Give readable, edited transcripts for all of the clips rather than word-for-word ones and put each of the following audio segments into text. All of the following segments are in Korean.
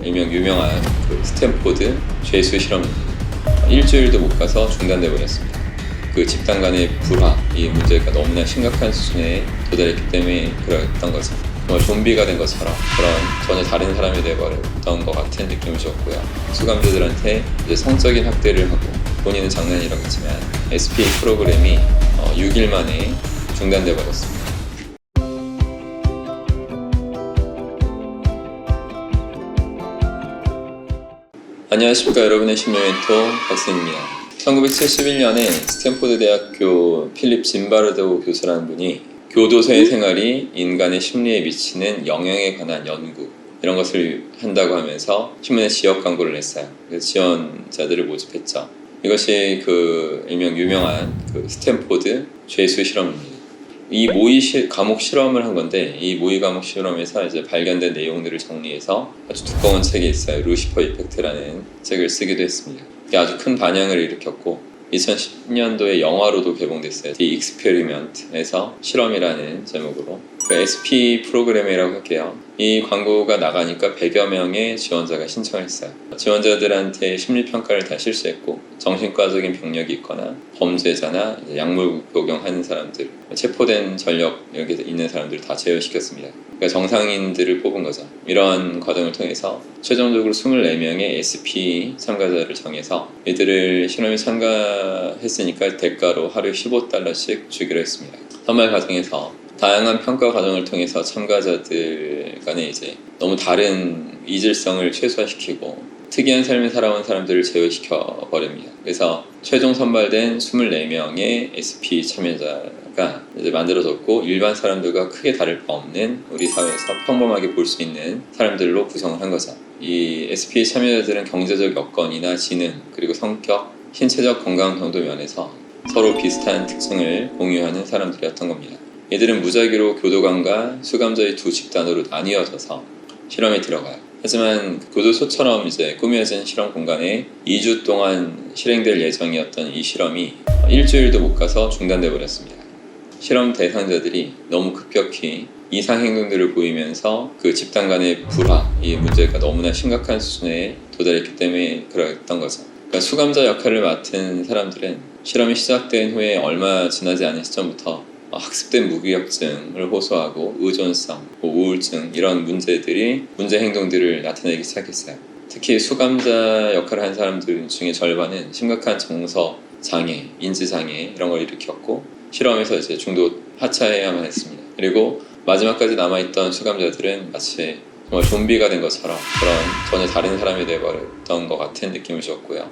일명 유명한 스탠포드 죄수 실험입니다. 일주일도 못 가서 중단돼 버렸습니다. 그 집단 간의 불화, 이 문제가 너무나 심각한 수준에 도달했기 때문에 그랬던 거죠. 정말 좀비가 된 것처럼 그런 전혀 다른 사람이 돼버렸던 것 같은 느낌을 줬고요. 수감자들한테 이제 성적인 학대를 하고, 본인은 장난이라고 했지만 SPA 프로그램이 6일 만에 중단돼 버렸습니다. 안녕하십니까, 여러분의 심리 멘토 박승입니다. 1971년에 스탠포드 대학교 필립 짐바르도 교수라는 분이 교도소의 생활이 인간의 심리에 미치는 영향에 관한 연구, 이런 것을 한다고 하면서 신문에 지역 광고를 냈어요. 그래서 지원자들을 모집했죠. 이것이 일명 유명한 스탠포드 죄수 실험입니다. 이 감옥 실험을 한 건데, 이 모의 감옥 실험에서 이제 발견된 내용들을 정리해서 아주 두꺼운 책이 있어요. 루시퍼 이펙트라는 책을 쓰기도 했습니다. 이게 아주 큰 반향을 일으켰고 2010년도에 영화로도 개봉됐어요. The Experiment에서 실험이라는 제목으로. SP 프로그램이라고 할게요. 이 광고가 나가니까 100여 명의 지원자가 신청을 했어요. 지원자들한테 심리평가를 다 실시했고, 정신과적인 병력이 있거나 범죄자나 약물 복용하는 사람들, 체포된 전력 여기 있는 사람들을 다 제외시켰습니다. 그러니까 정상인들을 뽑은 거죠. 이런 과정을 통해서 최종적으로 24명의 SP 참가자를 정해서 이들을 실험에 참가했으니까 대가로 하루에 $15씩 주기로 했습니다. 선발 과정에서 다양한 평가 과정을 통해서 참가자들 간에 이제 너무 다른 이질성을 최소화시키고 특이한 삶을 살아온 사람들을 제외시켜 버립니다. 그래서 최종 선발된 24명의 SP 참여자가 이제 만들어졌고, 일반 사람들과 크게 다를 바 없는 우리 사회에서 평범하게 볼 수 있는 사람들로 구성을 한 거죠. 이 SP 참여자들은 경제적 여건이나 지능, 그리고 성격, 신체적 건강 정도 면에서 서로 비슷한 특징을 공유하는 사람들이었던 겁니다. 이들은 무작위로 교도관과 수감자의 두 집단으로 나뉘어져서 실험에 들어가요. 하지만 교도소처럼 이제 꾸며진 실험 공간에 2주 동안 실행될 예정이었던 이 실험이 일주일도 못 가서 중단돼 버렸습니다. 실험 대상자들이 너무 급격히 이상 행동들을 보이면서 그 집단 간의 불화, 이 문제가 너무나 심각한 수준에 도달했기 때문에 그랬던 거죠. 그러니까 수감자 역할을 맡은 사람들은 실험이 시작된 후에 얼마 지나지 않은 시점부터 학습된 무기력증을 호소하고 의존성, 우울증, 이런 문제 행동들을 나타내기 시작했어요. 특히 수감자 역할을 한 사람들 중에 절반은 심각한 정서 장애, 인지 장애 이런 걸 일으켰고, 실험에서 이제 중도 하차해야만 했습니다. 그리고 마지막까지 남아있던 수감자들은 마치 정말 좀비가 된 것처럼 그런 전혀 다른 사람이 되어버렸던 것 같은 느낌을 줬고요.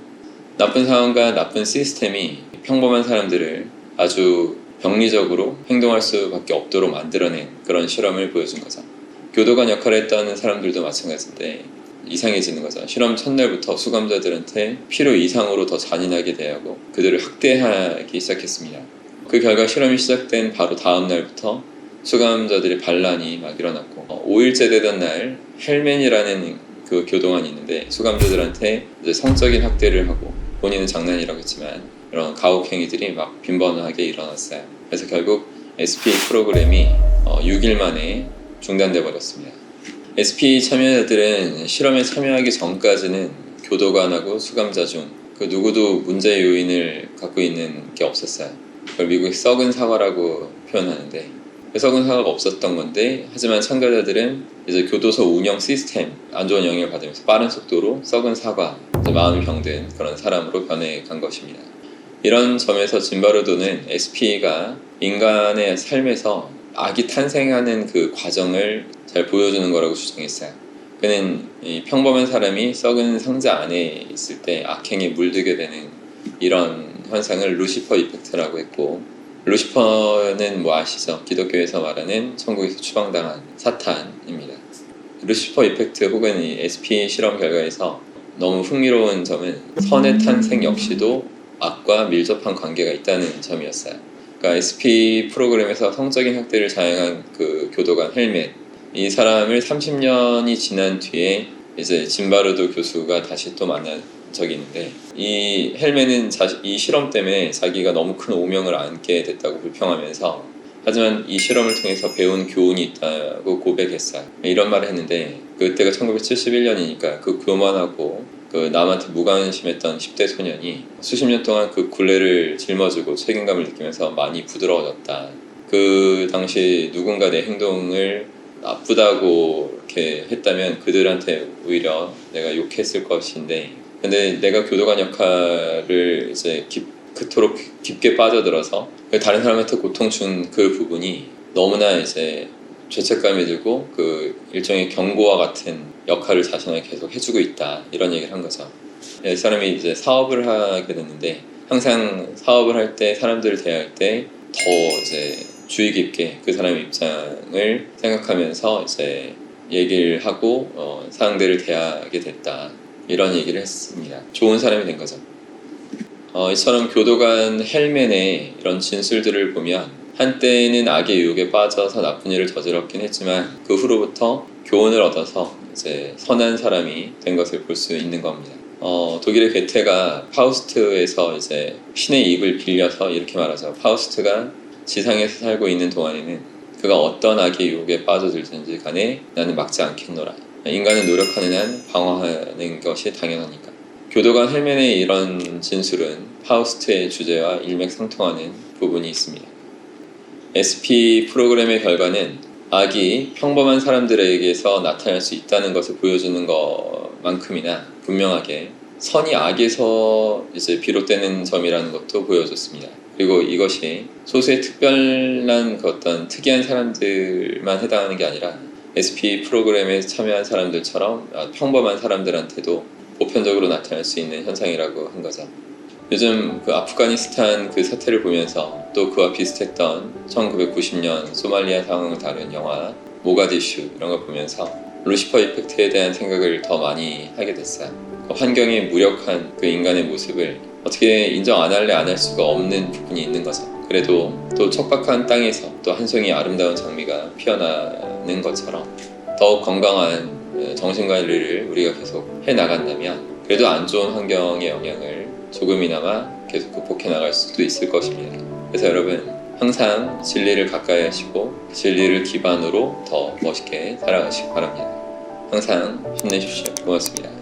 나쁜 상황과 나쁜 시스템이 평범한 사람들을 아주 병리적으로 행동할 수밖에 없도록 만들어낸 그런 실험을 보여준 거죠. 교도관 역할을 했던 사람들도 마찬가지인데 이상해지는 거죠. 실험 첫날부터 수감자들한테 필요 이상으로 더 잔인하게 대하고 그들을 학대하기 시작했습니다. 그 결과 실험이 시작된 바로 다음 날부터 수감자들의 반란이 막 일어났고, 5일째 되던 날 헬맨이라는 그 교도관이 있는데 수감자들한테 이제 성적인 학대를 하고, 본인은 장난이라고 했지만 이런 가혹 행위들이 막 빈번하게 일어났어요. 그래서 결국 SPA 프로그램이 6일 만에 중단돼 버렸습니다. SPA 참여자들은 실험에 참여하기 전까지는 교도관하고 수감자 중 그 누구도 문제 요인을 갖고 있는 게 없었어요. 그걸 미국의 썩은 사과라고 표현하는데, 썩은 사과가 없었던 건데, 하지만 참가자들은 이제 교도소 운영 시스템 안 좋은 영향을 받으면서 빠른 속도로 썩은 사과, 마음이 병든 그런 사람으로 변해간 것입니다. 이런 점에서 짐바르도는 SP가 인간의 삶에서 악이 탄생하는 그 과정을 잘 보여주는 거라고 주장했어요. 그는 이 평범한 사람이 썩은 상자 안에 있을 때 악행에 물들게 되는 이런 현상을 루시퍼 이펙트라고 했고, 루시퍼는 뭐 아시죠? 기독교에서 말하는 천국에서 추방당한 사탄입니다. 루시퍼 이펙트 혹은 이 SP 실험 결과에서 너무 흥미로운 점은 선의 탄생 역시도 악과 밀접한 관계가 있다는 점이었어요. 그러니까 SP 프로그램에서 성적인 학대를 자행한 그 교도관 헬멧, 이 사람을 30년이 지난 뒤에 이제 짐바르도 교수가 다시 또 만난 적이 있는데, 이 헬멧은 이 실험 때문에 자기가 너무 큰 오명을 안게 됐다고 불평하면서 하지만 이 실험을 통해서 배운 교훈이 있다고 고백했어요. 이런 말을 했는데 그때가 1971년이니까 그 교만하고 그 남한테 무관심했던 10대 소년이 수십 년 동안 그 굴레를 짊어지고 책임감을 느끼면서 많이 부드러워졌다. 그 당시 누군가 내 행동을 나쁘다고 이렇게 했다면 그들한테 오히려 내가 욕했을 것인데, 근데 내가 교도관 역할을 이제 그토록 깊게 빠져들어서 다른 사람한테 고통 준 그 부분이 너무나 이제 죄책감이 들고 그 일종의 경고와 같은 역할을 자신에게 계속 해주고 있다, 이런 얘기를 한 거죠. 이 사람이 이제 사업을 하게 됐는데 항상 사업을 할 때 사람들을 대할 때 더 이제 주의 깊게 그 사람의 입장을 생각하면서 이제 얘기를 하고 상대를 대하게 됐다, 이런 얘기를 했습니다. 좋은 사람이 된 거죠. 이처럼 교도관 헬멘의 이런 진술들을 보면 한때는 악의 유혹에 빠져서 나쁜 일을 저질렀긴 했지만 그 후로부터 교훈을 얻어서 이제 선한 사람이 된 것을 볼 수 있는 겁니다. 독일의 게테가 파우스트에서 이제 신의 입을 빌려서 이렇게 말하죠. 파우스트가 지상에서 살고 있는 동안에는 그가 어떤 악의 유혹에 빠져들든지 간에 나는 막지 않겠노라. 인간은 노력하는 한 방어하는 것이 당연하니까. 교도관 헬멘의 이런 진술은 파우스트의 주제와 일맥상통하는 부분이 있습니다. SP 프로그램의 결과는 악이 평범한 사람들에게서 나타날 수 있다는 것을 보여주는 것만큼이나 분명하게 선이 악에서 이제 비롯되는 점이라는 것도 보여줬습니다. 그리고 이것이 소수의 특별한 어떤 특이한 사람들만 해당하는 게 아니라 SP 프로그램에 참여한 사람들처럼 평범한 사람들한테도 보편적으로 나타날 수 있는 현상이라고 한 거죠. 요즘 그 아프가니스탄 그 사태를 보면서 또 그와 비슷했던 1990년 소말리아 상황을 다룬 영화 모가디슈 이런 걸 보면서 루시퍼 이펙트에 대한 생각을 더 많이 하게 됐어요. 환경이 무력한 그 인간의 모습을 어떻게 인정 안 할래 안 할 수가 없는 부분이 있는 거죠. 그래도 또 척박한 땅에서 또 한 송이 아름다운 장미가 피어나는 것처럼 더욱 건강한 정신관리를 우리가 계속 해나간다면 그래도 안 좋은 환경의 영향을 조금이나마 계속 극복해 나갈 수도 있을 것입니다. 그래서 여러분 항상 진리를 가까이 하시고 진리를 기반으로 더 멋있게 살아가시기 바랍니다. 항상 힘내십시오. 고맙습니다.